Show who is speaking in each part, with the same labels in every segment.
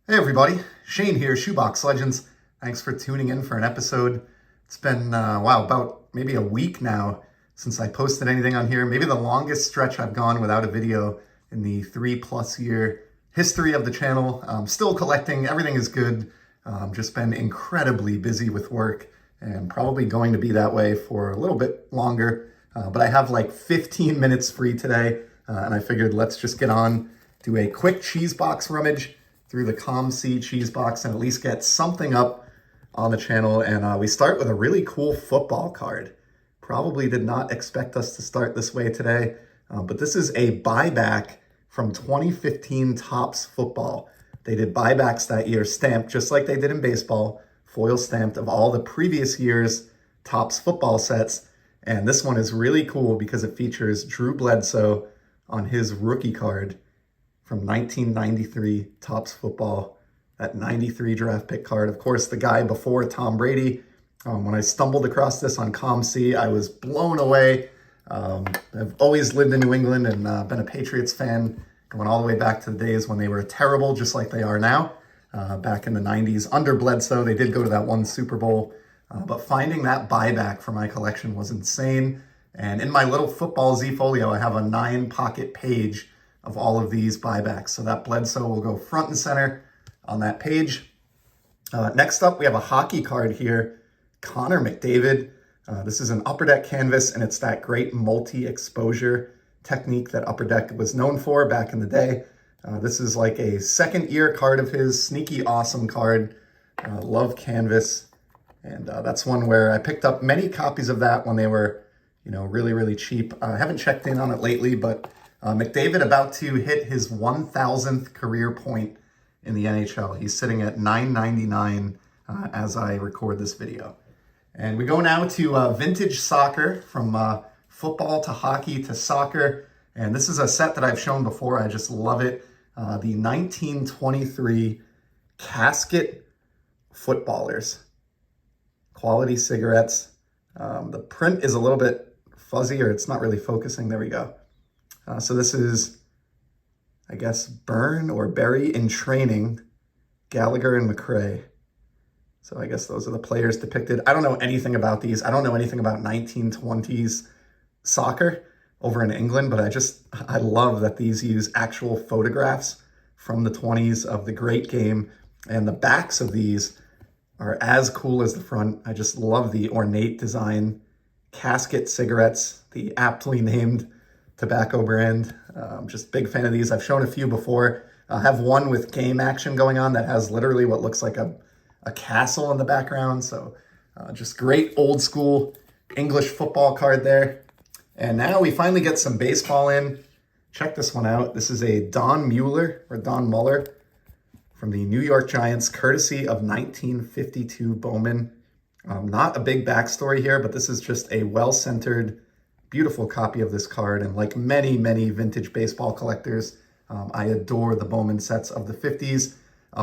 Speaker 1: Hey everybody, Shane here, Shoebox Legends. Thanks for tuning in for an episode. It's been, about maybe a week now since I posted anything on here. Maybe the longest stretch I've gone without a video in the 3+ year history of the channel. Still collecting, everything is good. Just been incredibly busy with work and probably going to be that way for a little bit longer. But I have like 15 minutes free today, and I figured let's just get on, do a quick cheese box rummage through the COMC cheese box and at least get something up on the channel. And we start with a really cool football card. Probably did not expect us to start this way today, but this is a buyback from 2015 Topps Football. They did buybacks that year, stamped just like they did in baseball, foil stamped of all the previous year's Topps football sets. And this one is really cool because it features Drew Bledsoe on his rookie card from 1993 Topps Football, that 93 draft pick card. Of course, the guy before Tom Brady. When I stumbled across this on COMC, I was blown away. I've always lived in New England and been a Patriots fan, going all the way back to the days when they were terrible, just like they are now. Back in the 90s, under Bledsoe, they did go to that one Super Bowl. But finding that buyback for my collection was insane. And in my little football Z folio, I have a 9-pocket page of all of these buybacks. So that Bledsoe will go front and center on that page. Next up, we have a hockey card here, Connor McDavid. This is an Upper Deck canvas, and it's that great multi-exposure technique that Upper Deck was known for back in the day. This is like a second year card of his, sneaky awesome card. Love canvas. And that's one where I picked up many copies of that when they were, really, really cheap. I haven't checked in on it lately, but McDavid about to hit his 1,000th career point in the NHL. He's sitting at 999 as I record this video. And we go now to vintage soccer, from football to hockey to soccer. And this is a set that I've shown before. I just love it. The 1923 casket footballers. Quality cigarettes. The print is a little bit fuzzy, or it's not really focusing. There we go. So this is, I guess, Byrne or Berry in training, Gallagher and McRae. So I guess those are the players depicted. I don't know anything about these. I don't know anything about 1920s soccer over in England, but I love that these use actual photographs from the 20s of the great game. And the backs of these are as cool as the front. I just love the ornate design. Casket cigarettes, the aptly named tobacco brand. Just big fan of these. I've shown a few before. I have one with game action going on that has literally what looks like a castle in the background. So just great old school English football card there. And now we finally get some baseball in. Check this one out. This is a Don Muller from the New York Giants, courtesy of 1952 Bowman. Not a big backstory here, but this is just a well-centered, beautiful copy of this card. And like many, many vintage baseball collectors, I adore the Bowman sets of the 50s,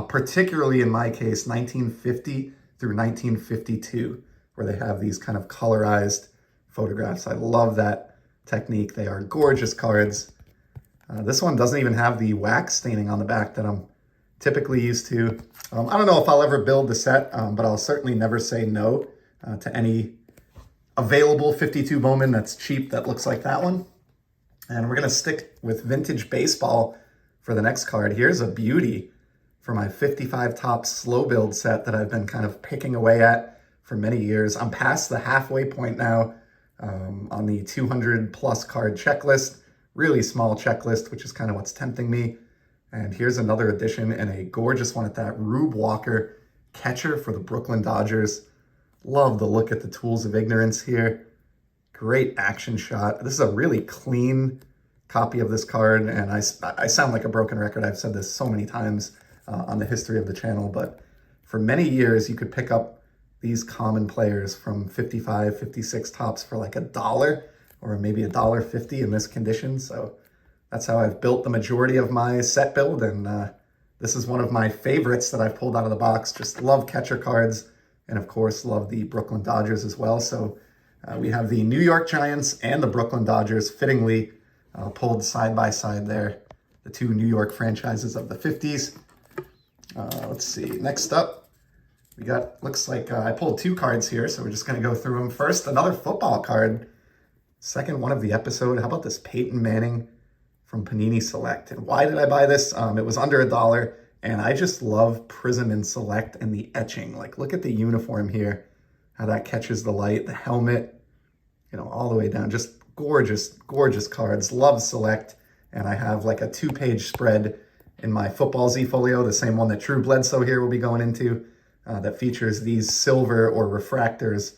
Speaker 1: particularly in my case, 1950 through 1952, where they have these kind of colorized photographs. I love that technique. They are gorgeous cards. This one doesn't even have the wax staining on the back that I'm typically used to. I don't know if I'll ever build the set, but I'll certainly never say no to any available 52 Bowman that's cheap that looks like that one. And we're going to stick with vintage baseball for the next card. Here's a beauty for my 55 Topps slow build set that I've been kind of picking away at for many years. I'm past the halfway point now on the 200+ card checklist. Really small checklist, which is kind of what's tempting me. And here's another edition, and a gorgeous one at that. Rube Walker, catcher for the Brooklyn Dodgers. Love the look at the tools of ignorance here. Great action shot. This is a really clean copy of this card, and I sound like a broken record. I've said this so many times on the history of the channel, but for many years, you could pick up these common players from 55, 56 Topps for like $1 or maybe $1.50 in this condition. So that's how I've built the majority of my set build, and this is one of my favorites that I've pulled out of the box. Just love catcher cards, and of course, love the Brooklyn Dodgers as well. So we have the New York Giants and the Brooklyn Dodgers fittingly pulled side by side there, the two New York franchises of the 50s. Let's see. Next up, we got, looks like I pulled 2 cards here, so we're just going to go through them. First, another football card. Second one of the episode. How about this Peyton Manning from Panini Select? And why did I buy this? It was under $1, and I just love Prism in Select and the etching. Like, look at the uniform here, how that catches the light, the helmet, you know, all the way down. Just gorgeous, gorgeous cards. Love Select, and I have like a 2-page spread in my Football Z folio, the same one that Drew Bledsoe here will be going into, that features these silver or refractors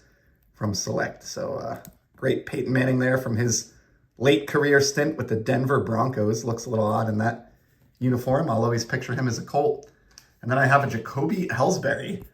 Speaker 1: from Select. So great Peyton Manning there from his late career stint with the Denver Broncos. Looks a little odd in that uniform. I'll always picture him as a Colt. And then I have a Jacoby Ellsbury.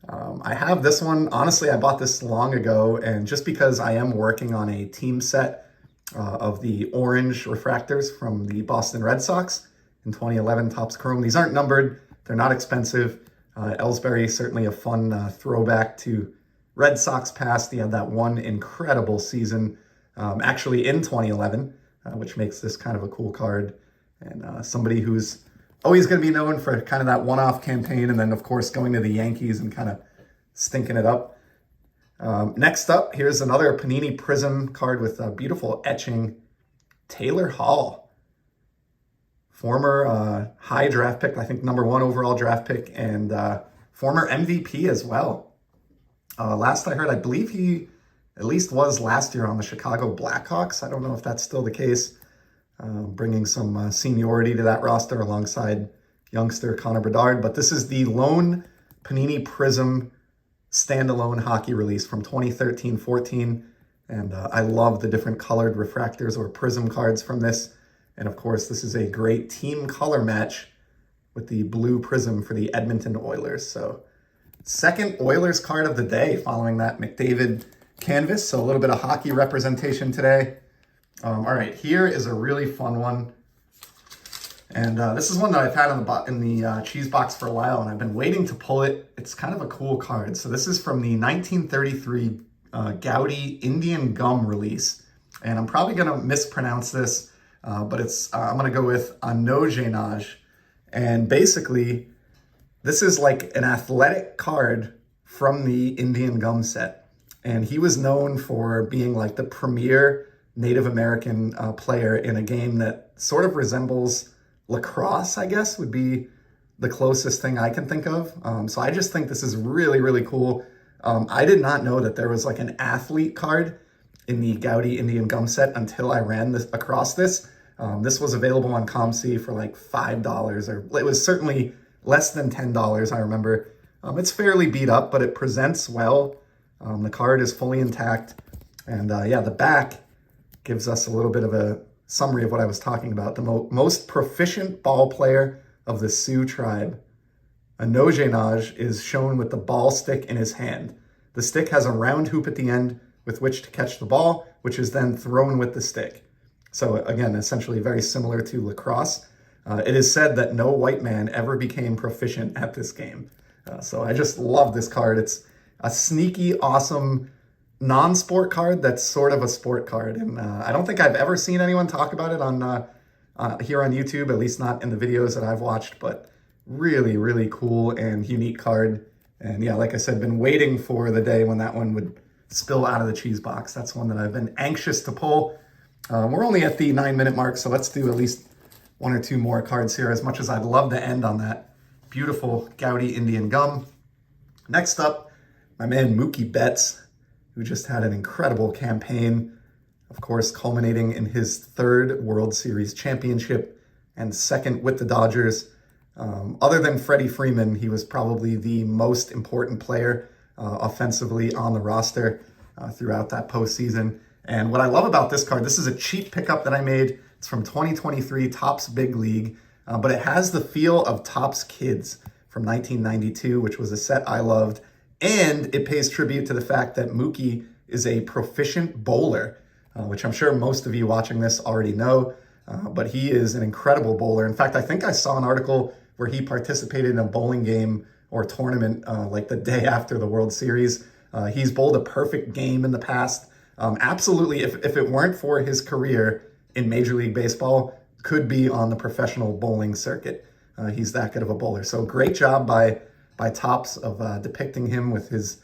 Speaker 1: I have this one. Honestly, I bought this long ago, and just because I am working on a team set of the orange refractors from the Boston Red Sox in 2011 Topps Chrome. These aren't numbered. They're not expensive. Ellsbury, certainly a fun throwback to Red Sox past. He had that one incredible season, actually in 2011, which makes this kind of a cool card. And somebody who's always going to be known for kind of that one-off campaign, and then, of course, going to the Yankees and kind of stinking it up. Next up, here's another Panini Prism card with a beautiful etching. Taylor Hall, former high draft pick, I think #1 overall draft pick, and former MVP as well. Last I heard, I believe he at least was last year on the Chicago Blackhawks. I don't know if that's still the case. Bringing some seniority to that roster alongside youngster Connor Bedard. But this is the lone Panini Prism standalone hockey release from 2013-14. And I love the different colored refractors or prism cards from this. And of course, this is a great team color match with the blue prism for the Edmonton Oilers. So second Oilers card of the day following that McDavid canvas. So a little bit of hockey representation today. All right, here is a really fun one. And this is one that I've had in the cheese box for a while, and I've been waiting to pull it. It's kind of a cool card. So this is from the 1933 Goudey Indian Gum release. And I'm probably going to mispronounce this, but I'm going to go with Anojenage. And basically, this is like an athletic card from the Indian Gum set. And he was known for being like the premier Native American player in a game that sort of resembles lacrosse, I guess, would be the closest thing I can think of. So I just think this is really, really cool. I did not know that there was like an athlete card in the Goudey Indian Gum set until I ran this across this. This was available on COMC for like $5, or it was certainly less than $10, I remember. It's fairly beat up, but it presents well. The card is fully intact. And yeah, the back gives us a little bit of a summary of what I was talking about. The most proficient ball player of the Sioux tribe. Anojenage is shown with the ball stick in his hand. The stick has a round hoop at the end with which to catch the ball, which is then thrown with the stick. So again, essentially very similar to lacrosse. It is said that no white man ever became proficient at this game. So I just love this card. It's a sneaky, awesome non-sport card that's sort of a sport card. And I don't think I've ever seen anyone talk about it on here on YouTube, at least not in the videos that I've watched, but really, really cool and unique card. And yeah, like I said, been waiting for the day when that one would spill out of the cheese box. That's one that I've been anxious to pull. We're only at the 9-minute mark, so let's do at least 1 or 2 more cards here, as much as I'd love to end on that beautiful Goudey Indian Gum. Next up, my man Mookie Betts, who just had an incredible campaign, of course, culminating in his 3rd World Series championship and 2nd with the Dodgers. Other than Freddie Freeman, he was probably the most important player offensively on the roster throughout that postseason. And what I love about this card, this is a cheap pickup that I made. It's from 2023 Topps Big League, but it has the feel of Topps Kids from 1992, which was a set I loved. And it pays tribute to the fact that Mookie is a proficient bowler, which I'm sure most of you watching this already know, but he is an incredible bowler. In fact, I think I saw an article where he participated in a bowling game or tournament like the day after the World Series. He's bowled a perfect game in the past. Absolutely, if it weren't for his career in Major League Baseball, could be on the professional bowling circuit. he's that good of a bowler. So great job by Topps of depicting him with his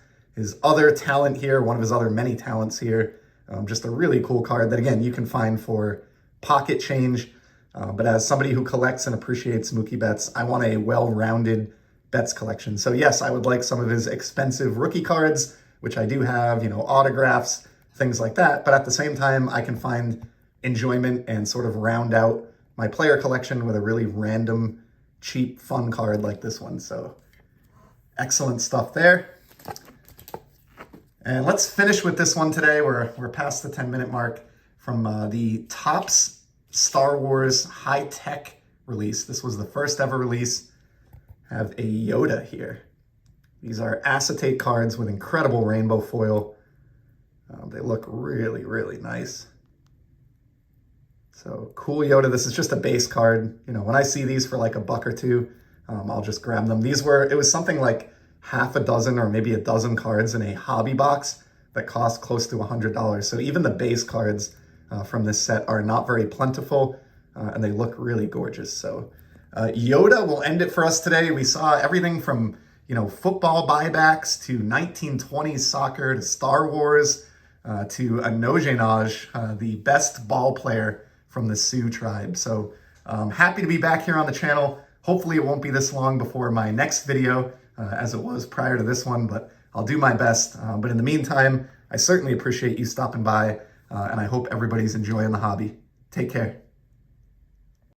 Speaker 1: other talent here, one of his other many talents here. Just a really cool card that, again, you can find for pocket change. But as somebody who collects and appreciates Mookie Betts, I want a well-rounded Betts collection. So yes, I would like some of his expensive rookie cards, which I do have, autographs, things like that. But at the same time, I can find enjoyment and sort of round out my player collection with a really random, cheap, fun card like this one. So excellent stuff there. And let's finish with this one today. We're past the 10-minute mark from the Topps Star Wars high-tech release. This was the first ever release. Have a Yoda here. These are acetate cards with incredible rainbow foil. They look really, really nice. So cool Yoda. This is just a base card. When I see these for like $1 or $2, I'll just grab them. It was something like half a dozen or maybe a dozen cards in a hobby box that cost close to $100. So even the base cards from this set are not very plentiful, and they look really gorgeous. So Yoda will end it for us today. We saw everything from, football buybacks to 1920s soccer to Star Wars to a Noj, the best ball player from the Sioux tribe. So happy to be back here on the channel. Hopefully it won't be this long before my next video, as it was prior to this one, but I'll do my best. But in the meantime, I certainly appreciate you stopping by, and I hope everybody's enjoying the hobby. Take care.